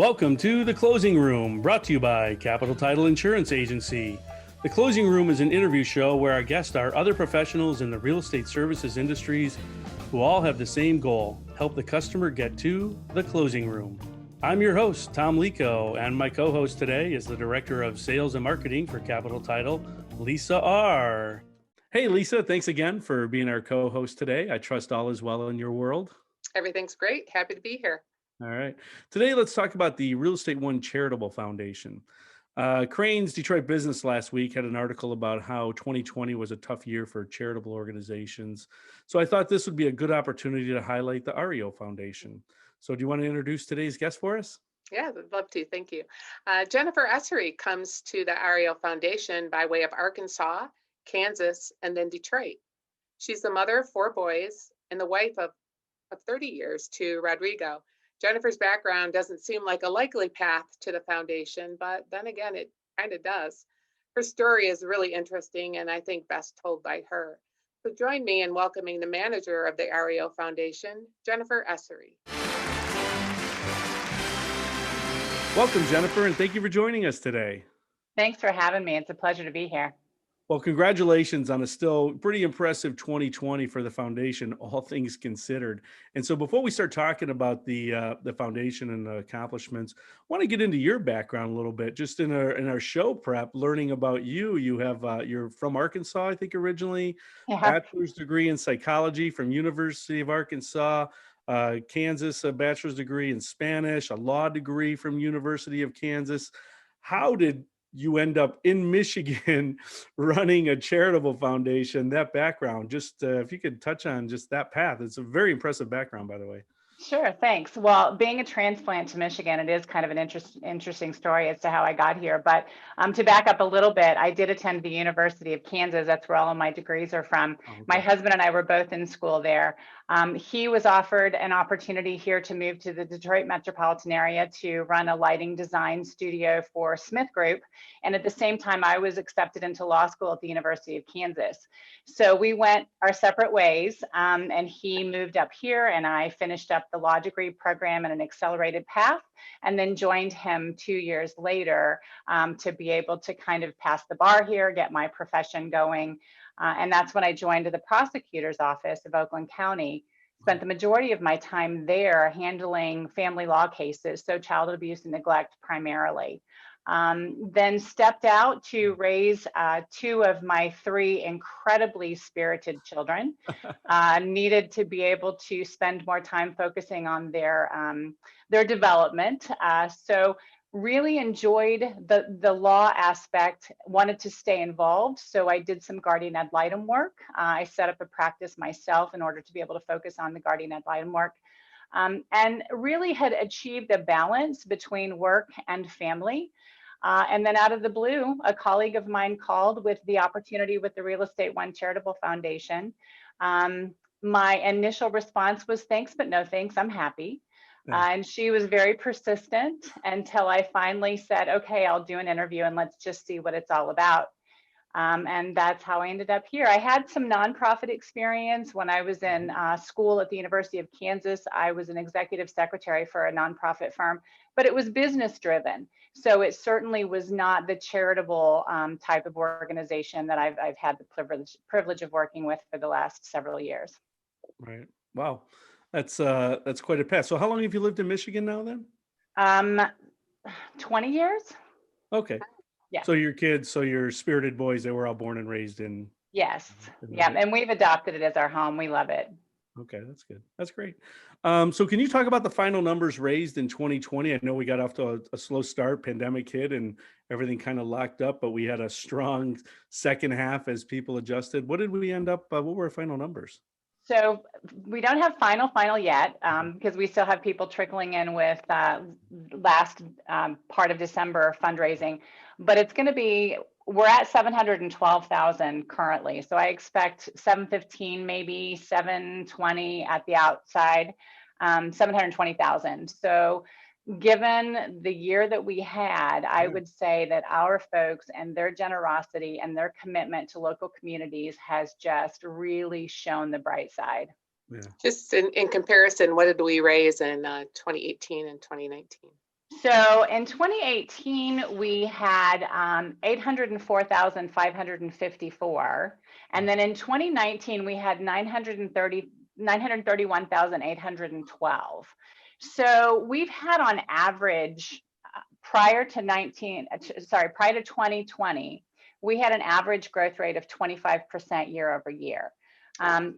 Welcome to The Closing Room, brought to you by Capital Title Insurance Agency. The Closing Room is an interview show where our guests are other professionals in the real estate services industries who all have the same goal: help the customer get to the closing room. I'm your host, Tom Lico, and my co-host today is the Director of Sales and Marketing for Capital Title, Lisa R. Hey, Lisa, thanks again for being our co-host today. I trust all is well in your world. Everything's great. Happy to be here. All right. Today, let's talk about the Real Estate One Charitable Foundation. Crane's Detroit Business last week had an article about how 2020 was a tough year for charitable organizations. So I thought this would be a good opportunity to highlight the REO Foundation. So do you want to introduce today's guest for us? Yeah, I'd love to. Thank you. Jennifer Essary comes to the Ariel Foundation by way of Arkansas, Kansas, and then Detroit. She's the mother of 4 boys and the wife of 30 years to Rodrigo. Jennifer's background doesn't seem like a likely path to the foundation, but then again, it kind of does. Her story is really interesting and I think best told by her. So join me in welcoming the manager of the Ariel Foundation, Jennifer Essary. Welcome, Jennifer, and thank you for joining us today. Thanks for having me. It's a pleasure to be here. Well, congratulations on a still pretty impressive 2020 for the foundation, all things considered. And so before we start talking about the foundation and the accomplishments, I want to get into your background a little bit. Just in our show prep, learning about you. You have you're from Arkansas, I think, originally. Yeah. Bachelor's degree in psychology from University of Arkansas. Kansas, a bachelor's degree in Spanish, a law degree from University of Kansas. How did you end up in Michigan running a charitable foundation? That background, just if you could touch on just that path. It's a very impressive background, by the way. Sure, thanks. Well, being a transplant to Michigan, it is kind of an interesting story as to how I got here. But to back up a little bit, I did attend the University of Kansas. That's where all of my degrees are from. Oh, okay. My husband and I were both in school there. He was offered an opportunity here to move to the Detroit metropolitan area to run a lighting design studio for Smith Group. And at the same time, I was accepted into law school at the University of Kansas. So we went our separate ways, and he moved up here and I finished up the law degree program in an accelerated path, and then joined him 2 years later to be able to kind of pass the bar here, get my profession going. And that's when I joined the prosecutor's office of Oakland County. Spent the majority of my time there handling family law cases, so child abuse and neglect primarily. Then stepped out to raise 2 of my 3 incredibly spirited children. Needed to be able to spend more time focusing on their development. So really enjoyed the law aspect, wanted to stay involved. So I did some guardian ad litem work. I set up a practice myself in order to be able to focus on the guardian ad litem work. And really had achieved a balance between work and family. And then out of the blue, a colleague of mine called with the opportunity with the Real Estate One Charitable Foundation. My initial response was thanks, but no thanks, I'm happy. And she was very persistent until I finally said, okay, I'll do an interview and let's just see what it's all about. And that's how I ended up here. I had some nonprofit experience when I was in school at the University of Kansas. I was an executive secretary for a nonprofit firm, but it was business driven. So it certainly was not the charitable type of organization that I've had the privilege of working with for the last several years. Right. Wow. That's quite a path. So how long have you lived in Michigan now then? 20 years. Okay. Yeah. So your kids, so your spirited boys, they were all born and raised in. Yes. Yeah. And we've adopted it as our home. We love it. Okay, that's good. That's great. So can you talk about the final numbers raised in 2020? I know we got off to a slow start, pandemic hit and everything kind of locked up, but we had a strong second half as people adjusted. What did we end up, what were our final numbers? So we don't have final yet because we still have people trickling in with last part of December fundraising, but it's going to be, we're at 712,000 currently. So I expect 715, maybe 720 at the outside, 720,000. So given the year that we had, I would say that our folks and their generosity and their commitment to local communities has just really shown the bright side. Yeah. Just in comparison, what did we raise in 2018 and 2019? So in 2018, we had 804,554. And then in 2019, we had 931,812. So we've had on average prior to 2020, we had an average growth rate of 25% year over year.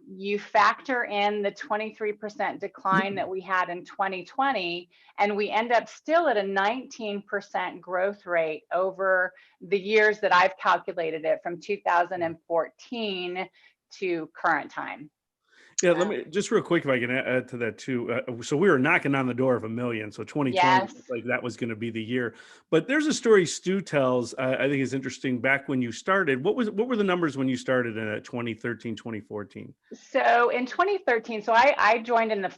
You factor in the 23% decline that we had in 2020, and we end up still at a 19% growth rate over the years that I've calculated it from 2014 to current time. Yeah, let me just real quick if I can add to that too. So we were knocking on the door of a million. So 2020, Yes. like that was going to be the year. But there's a story Stu tells. I think is interesting. Back when you started, what were the numbers when you started in 2013, 2014? So in 2013, so I joined in the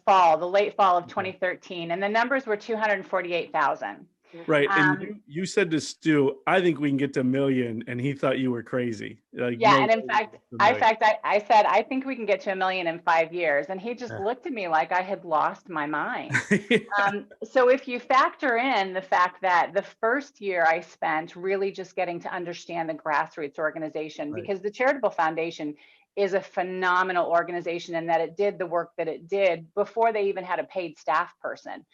late fall of 2013, and the numbers were 248,000. Right. And you said to Stu, I think we can get to a million. And he thought you were crazy. Like, yeah. no And in way fact, we can get to a million. I said, I think we can get to 1 million in 5 years. And he just looked at me like I had lost my mind. So if you factor in the fact that the first year I spent really just getting to understand the grassroots organization, Right. because the Charitable Foundation is a phenomenal organization in that it did the work that it did before they even had a paid staff person.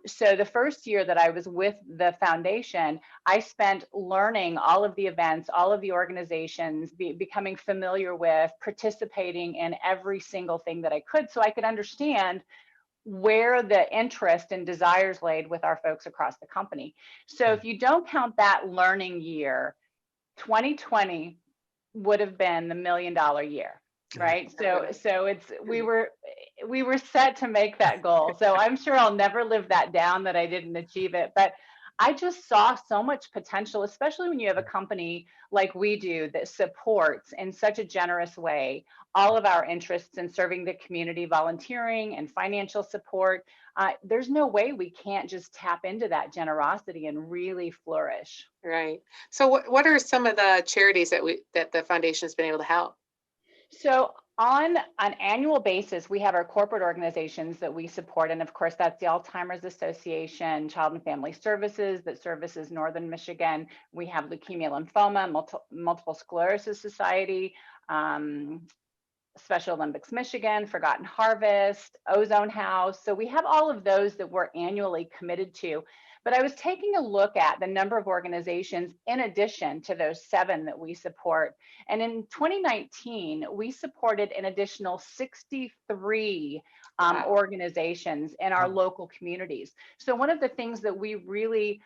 So the first year that I was with the foundation, I spent learning all of the events, all of the organizations, becoming familiar with, participating in every single thing that I could, so I could understand where the interest and desires laid with our folks across the company. So if you don't count that learning year, 2020 would have been the $1 million year, right? So we were set to make that goal. So I'm sure I'll never live that down that I didn't achieve it, but I just saw so much potential, especially when you have a company like we do that supports in such a generous way all of our interests in serving the community, volunteering and financial support. There's no way we can't just tap into that generosity and really flourish. Right. So what are some of the charities that the foundation has been able to help? So on an annual basis, we have our corporate organizations that we support. And of course, that's the Alzheimer's Association, Child and Family Services that services Northern Michigan. We have Leukemia, Lymphoma, Multiple Sclerosis Society, Special Olympics Michigan, Forgotten Harvest, Ozone House. So we have all of those that we're annually committed to. But I was taking a look at the number of organizations in addition to those 7 that we support. And in 2019, we supported an additional 63 organizations in our local communities. So one of the things that we really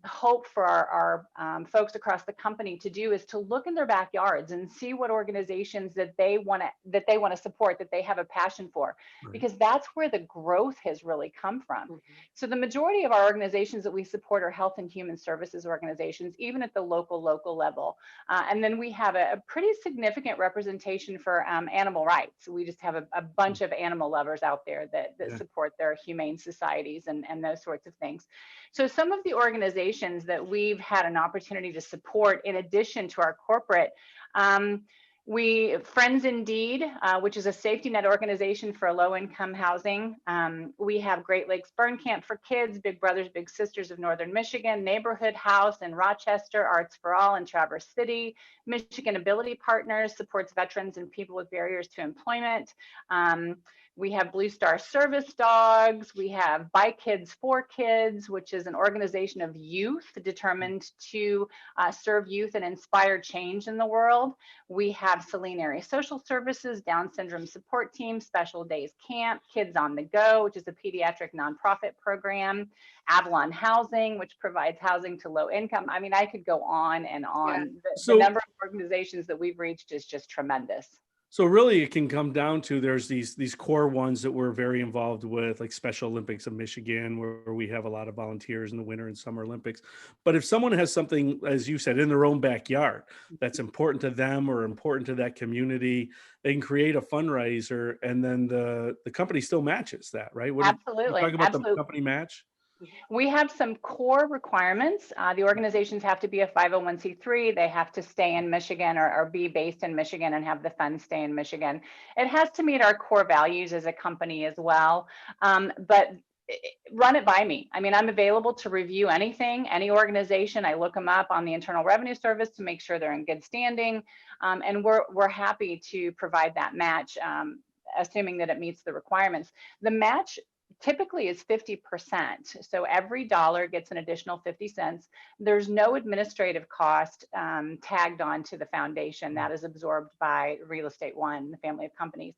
hope for our folks across the company to do is to look in their backyards and see what organizations that they want to support, that they have a passion for, because that's where the growth has really come from. So the majority of our organizations that we support are health and human services organizations, even at the local level. And then we have a pretty significant representation for animal rights. We just have a bunch of animal lovers out there that support their humane societies and those sorts of things. So some of the organizations that we've had an opportunity to support in addition to our corporate, Friends Indeed, which is a safety net organization for low-income housing. We have Great Lakes Burn Camp for Kids, Big Brothers Big Sisters of Northern Michigan, Neighborhood House in Rochester, Arts for All in Traverse City. Michigan Ability Partners supports veterans and people with barriers to employment. We have Blue Star Service Dogs. We have By Kids for Kids, which is an organization of youth determined to serve youth and inspire change in the world. We have Selene Area Social Services, Down Syndrome Support Team, Special Days Camp, Kids on the Go, which is a pediatric nonprofit program, Avalon Housing, which provides housing to low income. I mean, I could go on and on. The number of organizations that we've reached is just tremendous. So really it can come down to there's these core ones that we're very involved with, like Special Olympics of Michigan, where we have a lot of volunteers in the Winter and Summer Olympics. But if someone has something, as you said, in their own backyard that's important to them or important to that community, they can create a fundraiser and then the company still matches that, right? Absolutely. Talk about the company match? We have some core requirements. The organizations have to be a 501c3. They have to stay in Michigan or be based in Michigan and have the funds stay in Michigan. It has to meet our core values as a company as well. But run it by me. I mean, I'm available to review anything, any organization. I look them up on the Internal Revenue Service to make sure they're in good standing. And we're happy to provide that match, assuming that it meets the requirements. The match typically is 50%. So every dollar gets an additional 50 cents. There's no administrative cost tagged on to the foundation. That is absorbed by Real Estate One, the family of companies.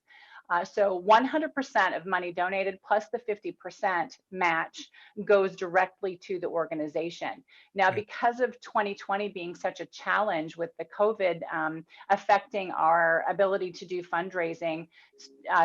So 100% of money donated plus the 50% match goes directly to the organization. Now, because of 2020 being such a challenge with the COVID affecting our ability to do fundraising,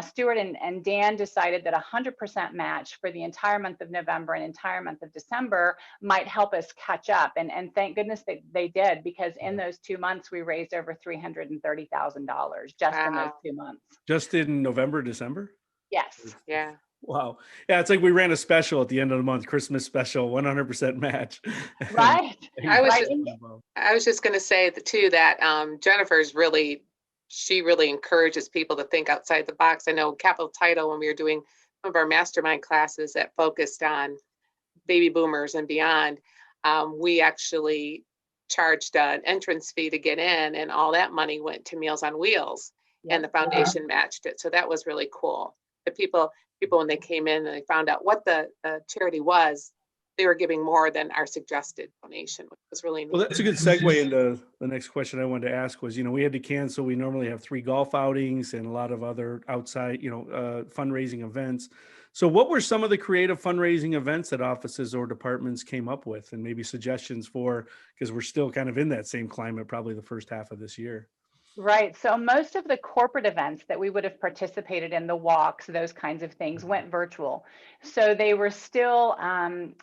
Stuart and Dan decided that 100% match for the entire month of November and entire month of December might help us catch up. And thank goodness they did, because in those 2 months, we raised over $330,000 just in those 2 months. Just in November, December? Yes. Yeah. Wow. Yeah, it's like we ran a special at the end of the month, Christmas special, 100% match. Right. I was just going to say too that Jennifer's really, she really encourages people to think outside the box. I know Capital Title, when we were doing some of our mastermind classes that focused on baby boomers and beyond, we actually charged an entrance fee to get in, and all that money went to Meals on Wheels, and the foundation matched it. So that was really cool. The people when they came in and they found out what the charity was, they were giving more than our suggested donation, which was really neat. Well, that's a good segue into the next question I wanted to ask was, we had to cancel. We normally have 3 golf outings and a lot of other outside, fundraising events. So what were some of the creative fundraising events that offices or departments came up with, and maybe suggestions for, because we're still kind of in that same climate, probably the first half of this year? Right. So most of the corporate events that we would have participated in, the walks, those kinds of things, went virtual. So they were still,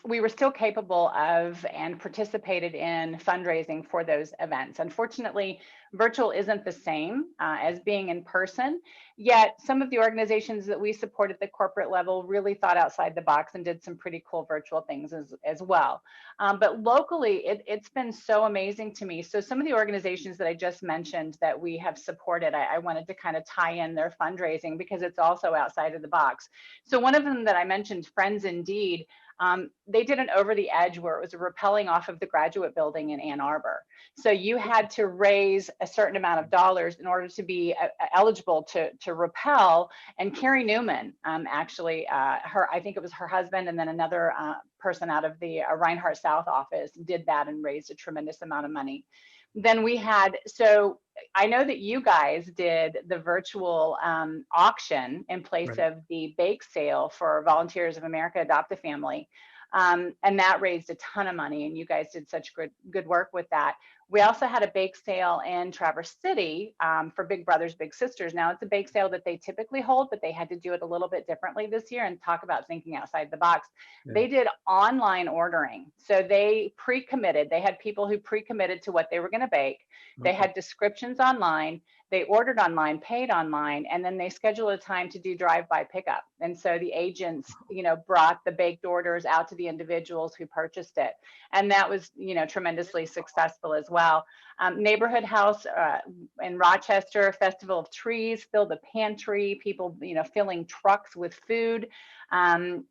we were still capable of and participated in fundraising for those events. Unfortunately, virtual isn't the same as being in person, yet some of the organizations that we support at the corporate level really thought outside the box and did some pretty cool virtual things as well. But locally, it's been so amazing to me. So some of the organizations that I just mentioned that we have supported, I wanted to kind of tie in their fundraising because it's also outside of the box. So one of them that I mentioned, Friends Indeed, they did an over the edge where it was rappelling off of the graduate building in Ann Arbor. So you had to raise a certain amount of dollars in order to be eligible to rappel. And Carrie Newman, actually, I think it was her husband and then another person out of the Reinhardt South office did that and raised a tremendous amount of money. Then we had, so I know that you guys did the virtual auction in place of the bake sale for Volunteers of America Adopt a Family. And that raised a ton of money, and you guys did such good work with that. We also had a bake sale in Traverse City for Big Brothers Big Sisters. Now it's a bake sale that they typically hold, but they had to do it a little bit differently this year, and talk about thinking outside the box. They did online ordering. So they pre-committed. They had people who pre-committed to what they were going to bake. They had descriptions online. They ordered online, paid online, and then they scheduled a time to do drive-by pickup. And so the agents, brought the baked orders out to the individuals who purchased it. And that was, tremendously successful as well. Neighborhood House in Rochester, Festival of Trees, filled the pantry, people, filling trucks with food.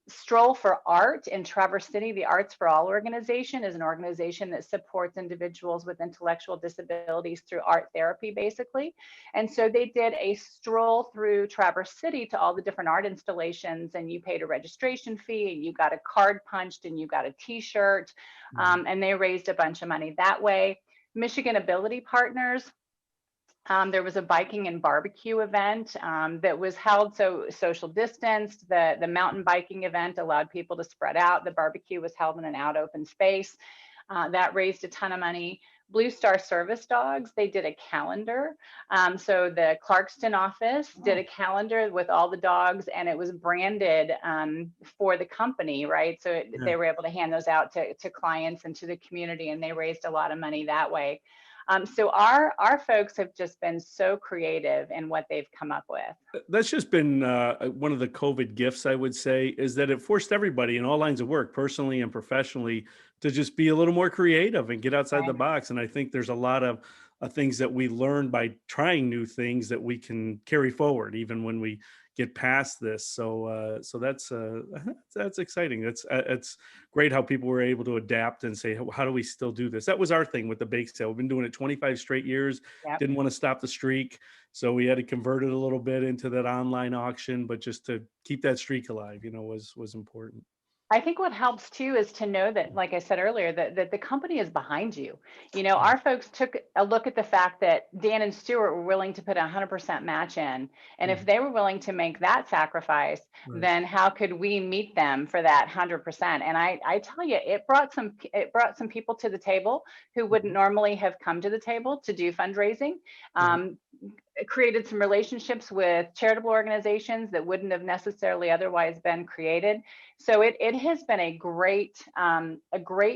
Stroll for Art in Traverse City, the Arts for All organization is an organization that supports individuals with intellectual disabilities through art therapy, basically. And so they did a stroll through Traverse City to all the different art installations, and you paid a registration fee, and you got a card punched, and you got a t-shirt, and they raised a bunch of money that way. Michigan Ability Partners, there was a biking and barbecue event that was held so social distanced. The mountain biking event allowed people to spread out. The barbecue was held in an out open space. That raised a ton of money. Blue Star Service Dogs, they did a calendar. So the Clarkston office did a calendar with all the dogs, and it was branded for the company, right? So they were able to hand those out to clients and to the community, and they raised a lot of money that way. So our folks have just been so creative in what they've come up with. That's just been one of the COVID gifts, I would say, is that it forced everybody in all lines of work, personally and professionally, to just be a little more creative and get outside the box. And I think there's a lot of things that we learn by trying new things that we can carry forward even when we get past this. So that's that's exciting. That's it's great how people were able to adapt and say, how do we still do this? That was our thing with the bake sale. We've been doing it 25 straight years. Yep. Didn't want to stop the streak, so we had to convert it a little bit into that online auction, but just to keep that streak alive, was important. I think what helps too is to know that, like I said earlier, that the company is behind you. Our folks took a look at the fact that Dan and Stuart were willing to put a 100% match in. And if they were willing to make that sacrifice, Right. then how could we meet them for that 100%? And I tell you, it brought some people to the table who wouldn't normally have come to the table to do fundraising. It created some relationships with charitable organizations that wouldn't have necessarily otherwise been created. So it has been a great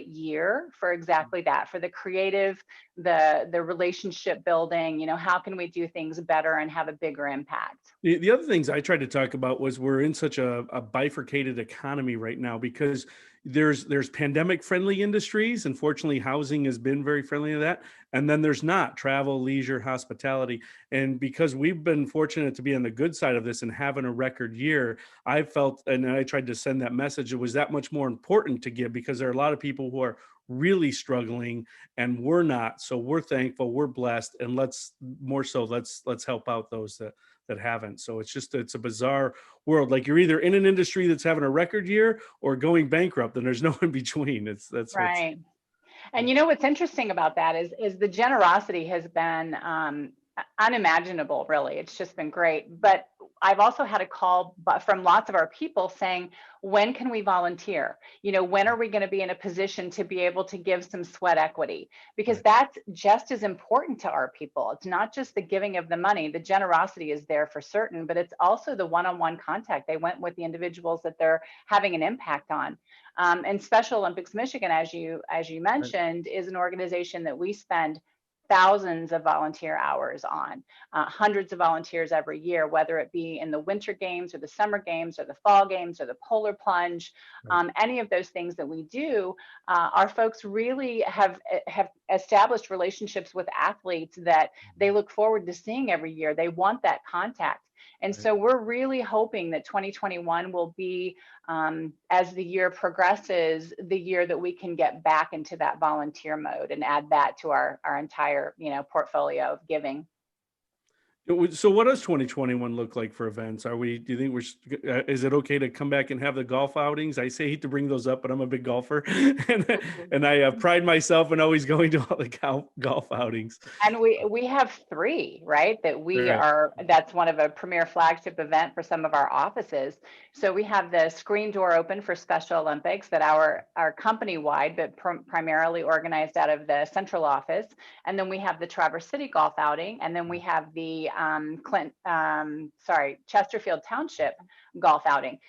year for exactly that, for the creative, the relationship building. How can we do things better and have a bigger impact? The other things I tried to talk about was we're in such a bifurcated economy right now, because there's pandemic friendly industries. Unfortunately, housing has been very friendly to that. And then there's not: travel, leisure, hospitality. And because we've been fortunate to be on the good side of this and having a record year, I felt, and I tried to send that message, it was that much more important to give, because there are a lot of people who are really struggling and we're not. So we're thankful, we're blessed, and let's help out those that haven't. So it's a bizarre world. Like, you're either in an industry that's having a record year or going bankrupt, and there's no in between. That's what's Right. And what's interesting about that is the generosity has been unimaginable, really. It's just been great. But I've also had a call from lots of our people saying, when can we volunteer? When are we going to be in a position to be able to give some sweat equity? Because that's just as important to our people. It's not just the giving of the money. The generosity is there for certain, but it's also the one-on-one contact. They went with the individuals that they're having an impact on. And Special Olympics Michigan, as you mentioned, is an organization that we spend thousands of volunteer hours on, hundreds of volunteers every year, whether it be in the winter games or the summer games or the fall games or the polar plunge, any of those things that we do. Our folks really have established relationships with athletes that they look forward to seeing every year. They want that contact. And so we're really hoping that 2021 will be, as the year progresses, the year that we can get back into that volunteer mode and add that to our entire, portfolio of giving. So what does 2021 look like for events? Do you think is it okay to come back and have the golf outings? I hate to bring those up, but I'm a big golfer and I pride myself in always going to all the golf outings. And we have 3, right? That that's one of a premier flagship event for some of our offices. So we have the screen door open for Special Olympics that our company-wide, but primarily organized out of the central office. And then we have the Traverse City golf outing. And then we have the Chesterfield Township golf outing.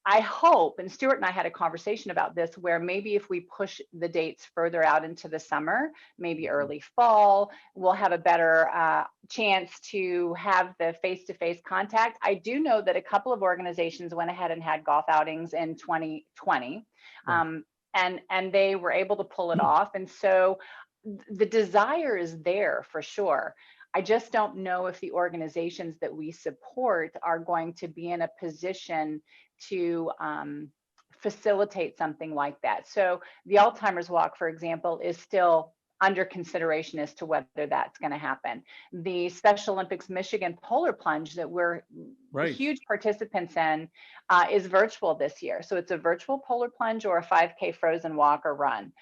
I hope, and Stuart and I had a conversation about this, where maybe if we push the dates further out into the summer, maybe early fall, we'll have a better chance to have the face-to-face contact. I do know that a couple of organizations went ahead and had golf outings in 2020, and they were able to pull it off. And so the desire is there for sure. I just don't know if the organizations that we support are going to be in a position to facilitate something like that. So the Alzheimer's Walk, for example, is still under consideration as to whether that's going to happen. The Special Olympics Michigan Polar Plunge that we're huge participants in is virtual this year. So it's a virtual polar plunge or a 5K frozen walk or run.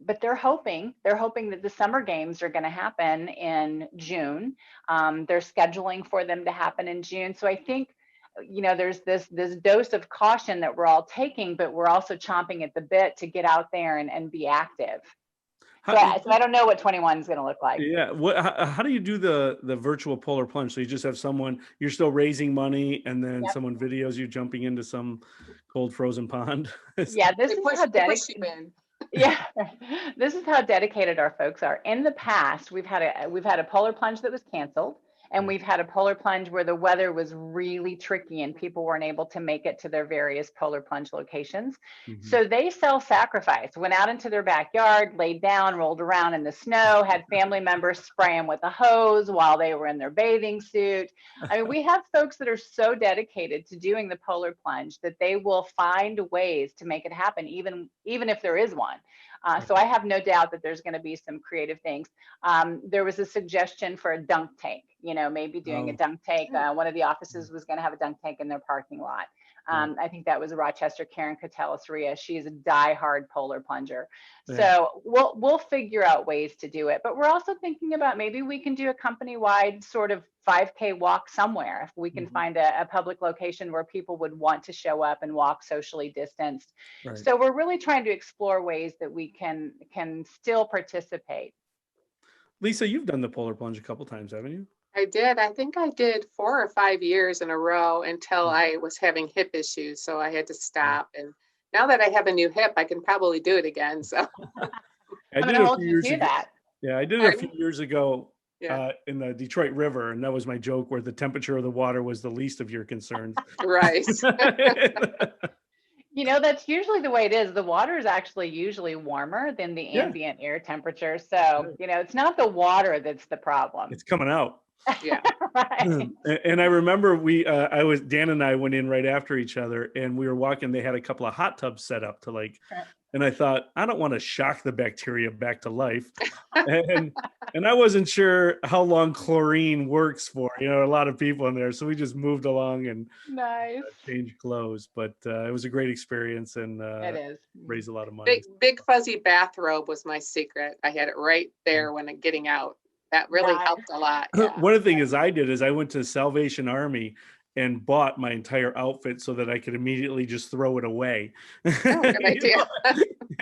But they're hoping that the summer games are going to happen in June. They're scheduling for them to happen in June. So I think, there's this dose of caution that we're all taking, but we're also chomping at the bit to get out there and be active. So I don't know what 21 is going to look like. Yeah. How do you do the virtual polar plunge? So you just have someone, you're still raising money, and then someone videos you jumping into some cold frozen pond? Yeah, this is how dedicated. Yeah, this is how dedicated our folks are. In the past, we've had a polar plunge that was canceled, And we've had a polar plunge where the weather was really tricky and people weren't able to make it to their various polar plunge locations. So they self-sacrificed, went out into their backyard, laid down, rolled around in the snow, had family members spray them with a hose while they were in their bathing suit. I mean, we have folks that are so dedicated to doing the polar plunge that they will find ways to make it happen, even if there is one. So I have no doubt that there's going to be some creative things. There was a suggestion for a dunk tank, maybe doing a dunk tank. One of the offices was going to have a dunk tank in their parking lot. I think that was Rochester, Karen Catellus-Ria. She is a diehard polar plunger. So we'll figure out ways to do it. But we're also thinking about maybe we can do a company-wide sort of 5K walk somewhere. If we can find a public location where people would want to show up and walk socially distanced. So we're really trying to explore ways that we can still participate. Lisa, you've done the polar plunge a couple times, haven't you? I did. I think I did 4 or 5 years in a row until I was having hip issues. So I had to stop. And now that I have a new hip, I can probably do it again. So I did it a few years ago. That. Yeah, I did it a few years ago in the Detroit River. And that was my joke, where the temperature of the water was the least of your concerns. Right. That's usually the way it is. The water is actually usually warmer than the ambient air temperature. So, it's not the water that's the problem. It's coming out. Yeah. Right. And I remember Dan and I went in right after each other, and we were walking. They had a couple of hot tubs set up to and I thought, I don't want to shock the bacteria back to life. and I wasn't sure how long chlorine works for, a lot of people in there. So we just moved along and changed clothes. But it was a great experience, and it is. Raised a lot of money. Big fuzzy bathrobe was my secret. I had it right there when getting out. That really helped a lot. Yeah. One of the things I did is I went to Salvation Army and bought my entire outfit so that I could immediately just throw it away Good idea.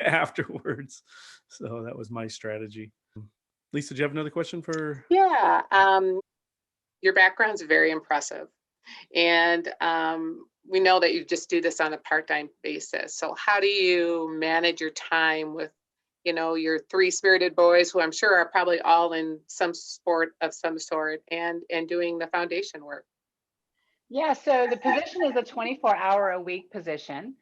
afterwards. So that was my strategy. Lisa, do you have another question for? Yeah. Your background's very impressive. And we know that you just do this on a part-time basis. So how do you manage your time with your 3 spirited boys, who I'm sure are probably all in some sport of some sort, and doing the foundation work? Yeah, so the position is a 24-hour-a-week position.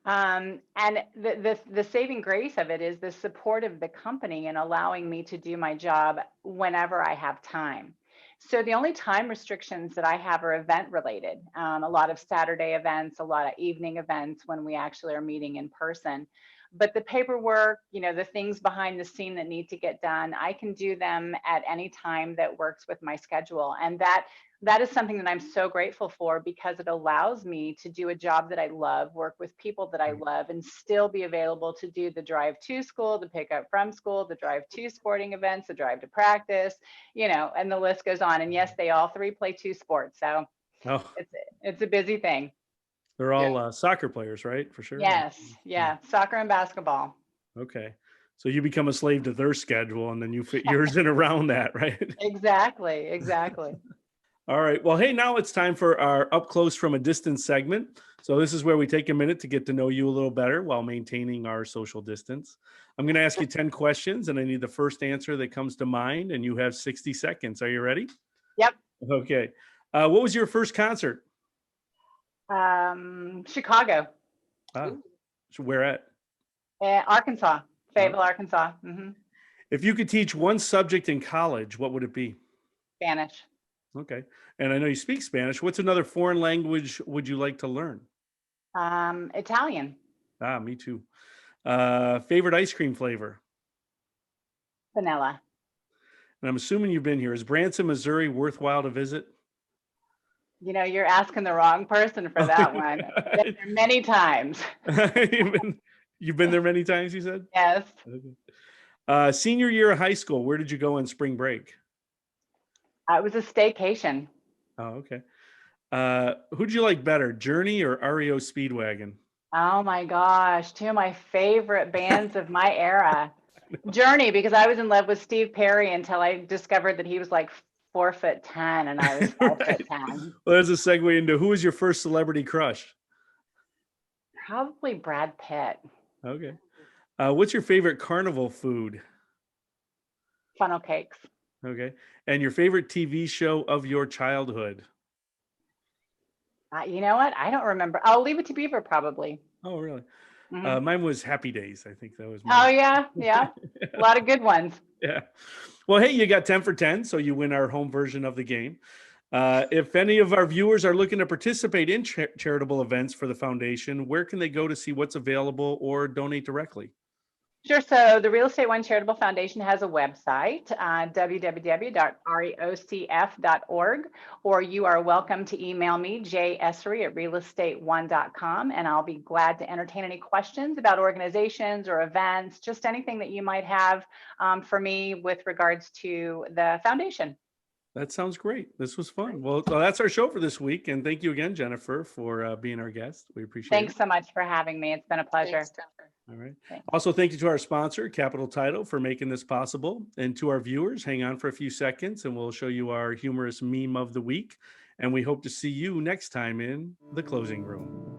And the saving grace of it is the support of the company and allowing me to do my job whenever I have time. So the only time restrictions that I have are event related. A lot of Saturday events, a lot of evening events when we actually are meeting in person. But the paperwork, the things behind the scene that need to get done, I can do them at any time that works with my schedule. And that is something that I'm so grateful for, because it allows me to do a job that I love, work with people that I love, and still be available to do the drive to school, the pick up from school, the drive to sporting events, the drive to practice, and the list goes on. And yes, they all 3 play 2 sports. So it's a busy thing. They're all soccer players, right? For sure. Yes. Yeah. Soccer and basketball. Okay. So you become a slave to their schedule, and then you fit yours in around that, right? Exactly. All right. Well, hey, now it's time for our Up Close from a Distance segment. So this is where we take a minute to get to know you a little better while maintaining our social distance. I'm going to ask you 10 questions, and I need the first answer that comes to mind, and you have 60 seconds. Are you ready? Yep. Okay. What was your first concert? Chicago. Where at? Arkansas, Fayetteville, Arkansas. If you could teach one subject in college, what would it be? Spanish. Okay. And I know you speak Spanish. What's another foreign language would you like to learn? Italian. Me too. Favorite ice cream flavor? Vanilla. And I'm assuming you've been here. Is Branson, Missouri worthwhile to visit? You're asking the wrong person for that one. Been there many times. You've been there many times, you said? Yes. Okay. Senior year of high school, where did you go on spring break? It was a staycation. Oh, okay. Who'd you like better, Journey or REO Speedwagon? Oh my gosh, 2 of my favorite bands of my era. Journey, because I was in love with Steve Perry until I discovered that he was like 4'10" and I was 5'10". Well, there's a segue into who was your first celebrity crush? Probably Brad Pitt. Okay. What's your favorite carnival food? Funnel cakes. Okay. And your favorite TV show of your childhood? You know what? I don't remember. I'll leave it to Beaver probably. Oh, really? Mhm. Mine was Happy Days. I think that was Oh mine. yeah, yeah. A lot of good ones. Yeah. Well, hey, you got 10 for 10, so you win our home version of the game. If any of our viewers are looking to participate in charitable events for the foundation, where can they go to see what's available or donate directly? Sure. So the Real Estate One Charitable Foundation has a website, www.reocf.org, or you are welcome to email me, jessary@realestateone.com, and I'll be glad to entertain any questions about organizations or events, just anything that you might have for me with regards to the foundation. That sounds great. This was fun. Great. Well, that's our show for this week. And thank you again, Jennifer, for being our guest. We appreciate it. Thanks so much for having me. It's been a pleasure. Thanks, Jennifer. All right. Thanks. Also, thank you to our sponsor, Capital Title, for making this possible. And to our viewers, hang on for a few seconds and we'll show you our humorous meme of the week. And we hope to see you next time in the closing room.